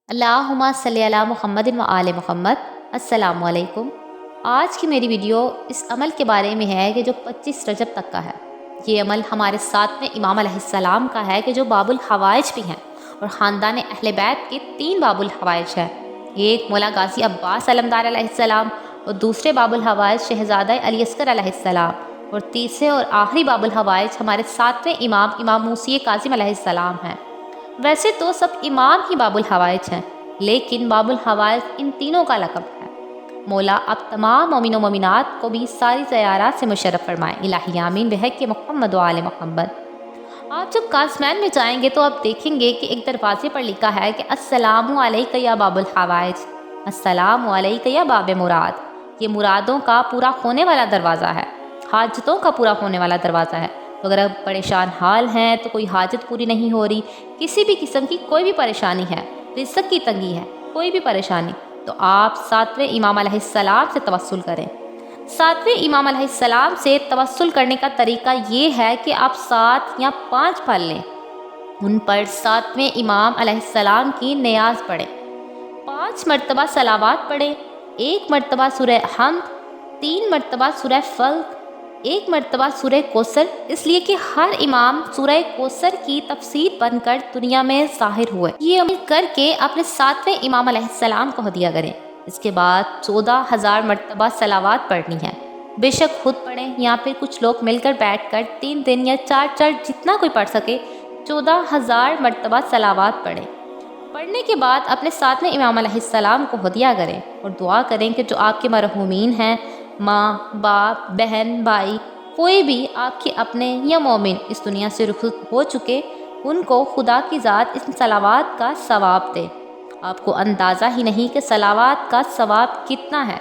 اللہم صلی علی محمد و آل محمد۔ السلام علیکم۔ آج کی میری ویڈیو اس عمل کے بارے میں ہے کہ جو 25 رجب تک کا ہے۔ یہ عمل ہمارے 7ویں امام علیہ السلام کا ہے کہ جو باب الحوائج بھی ہیں، اور خاندان اہل بیت کے 3 باب الحوائج ہیں۔ ایک مولا غازی عباس علمدار علیہ السلام، اور دوسرے باب الحوائج شہزادہ علی اصغر علیہ السلام، اور تیسرے اور آخری باب الحوائج ہمارے 7ویں امام موسی کاظم علیہ السلام ہیں۔ ویسے تو سب امام ہی باب الحوائج ہیں، لیکن باب الحوائج ان تینوں کا لقب ہے۔ مولا اب تمام مومن و مومنات کو بھی ساری زیارات سے مشرف فرمائیں۔ الہی آمین بحق محمد و آل محمد۔ آپ جب قاسمین میں جائیں گے تو آپ دیکھیں گے کہ ایک دروازے پر لکھا ہے کہ السلام علیک یا باب الحوائج، السلام علیک یا باب مراد۔ یہ مرادوں کا پورا ہونے والا دروازہ ہے، حاجتوں کا پورا ہونے والا دروازہ ہے۔ تو اگر آپ پریشان حال ہیں، تو کوئی حاجت پوری نہیں ہو رہی، کسی بھی قسم کی کوئی بھی پریشانی ہے، رزق کی تنگی ہے، کوئی بھی پریشانی، تو آپ 7ویں امام علیہ السلام سے توسل کریں۔ 7ویں امام علیہ السلام سے توسل کرنے کا طریقہ یہ ہے کہ آپ 7 یا 5 پھل لیں، ان پر 7ویں امام علیہ السلام کی نیاز پڑھیں، 5 مرتبہ صلوات پڑھیں، 1 مرتبہ سورہ حمد، 3 مرتبہ سورہ فلق، 1 مرتبہ سورہ کوثر، اس لیے کہ ہر امام سورہ کوثر کی تفسیر بن کر دنیا میں ظاہر ہوئے۔ یہ عمل کر کے اپنے 7ویں امام علیہ السلام کو ہدیہ کریں۔ اس کے بعد 14,000 مرتبہ صلوات پڑھنی ہے، بے شک خود پڑھیں یا پھر کچھ لوگ مل کر بیٹھ کر 3 دن یا 4 جتنا کوئی پڑھ سکے 14,000 مرتبہ صلوات پڑھیں۔ پڑھنے کے بعد اپنے 7ویں امام علیہ السلام کو ہدیہ کریں اور دعا کریں کہ جو آپ کے مرحومین ہیں، ماں، باپ، بہن، بھائی، کوئی بھی آپ کے اپنے یا مومن اس دنیا سے رخصت ہو چکے، ان کو خدا کی ذات اس صلوات کا ثواب دے۔ آپ کو اندازہ ہی نہیں کہ صلوات کا ثواب کتنا ہے۔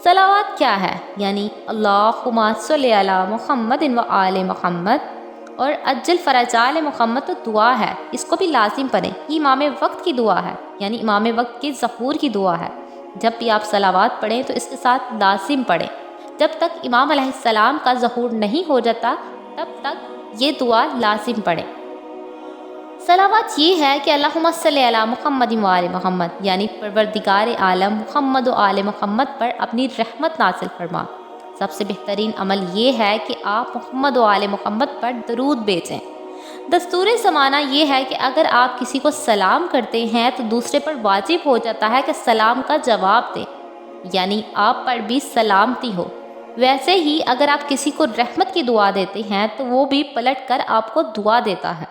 صلوات کیا ہے؟ یعنی اللہم صلی علی محمد و آل محمد اور عجل فرج آل محمد تو دعا ہے، اس کو بھی لازم پڑھیں۔ یہ امام وقت کی دعا ہے، یعنی امام وقت کے ظہور کی دعا ہے۔ جب بھی آپ صلوات پڑھیں تو اس کے ساتھ لازم پڑھیں۔ جب تک امام علیہ السلام کا ظہور نہیں ہو جاتا تب تک یہ دعا لازم پڑھیں۔ صلوات یہ ہے کہ اللہم صلی علی محمد و آل محمد، یعنی پروردگار عالم محمد و آل محمد پر اپنی رحمت نازل فرما۔ سب سے بہترین عمل یہ ہے کہ آپ محمد و آل محمد پر درود بھیجیں۔ دستور زمانہ یہ ہے کہ اگر آپ کسی کو سلام کرتے ہیں تو دوسرے پر واجب ہو جاتا ہے کہ سلام کا جواب دیں، یعنی آپ پر بھی سلامتی ہو۔ ویسے ہی اگر آپ کسی کو رحمت کی دعا دیتے ہیں تو وہ بھی پلٹ کر آپ کو دعا دیتا ہے۔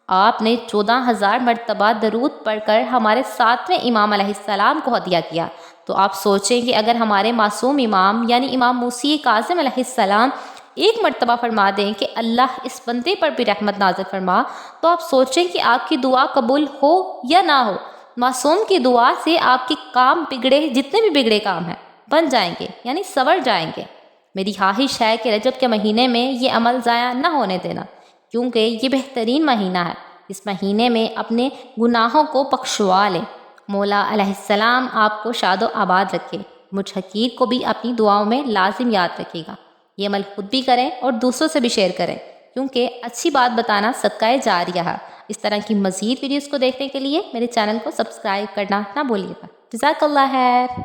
آپ نے 14,000 مرتبہ درود پڑھ کر ہمارے 7ویں امام علیہ السلام کو ہدیہ کیا، تو آپ سوچیں کہ اگر ہمارے معصوم امام یعنی امام موسی کاظم علیہ السلام 1 مرتبہ فرما دیں کہ اللہ اس بندے پر بھی رحمت نازل فرما، تو آپ سوچیں کہ آپ کی دعا قبول ہو یا نہ ہو۔ معصوم کی دعا سے آپ کے کام بگڑے، جتنے بھی بگڑے کام ہیں، بن جائیں گے، یعنی سنور جائیں گے۔ میری خواہش ہے کہ رجب کے مہینے میں یہ عمل ضائع نہ ہونے دینا، کیونکہ یہ بہترین مہینہ ہے۔ اس مہینے میں اپنے گناہوں کو بخشوا لیں۔ مولا علیہ السلام آپ کو شاد و آباد رکھے۔ مجھ حقیر کو بھی اپنی دعاؤں میں لازم یاد رکھے گا۔ یہ عمل خود بھی کریں اور دوسروں سے بھی شیئر کریں، کیونکہ اچھی بات بتانا صدقہ جاریہ ہے۔ اس طرح کی مزید ویڈیوز کو دیکھنے کے لیے میرے چینل کو سبسکرائب کرنا نہ بھولیے گا۔ جزاک اللہ خیر۔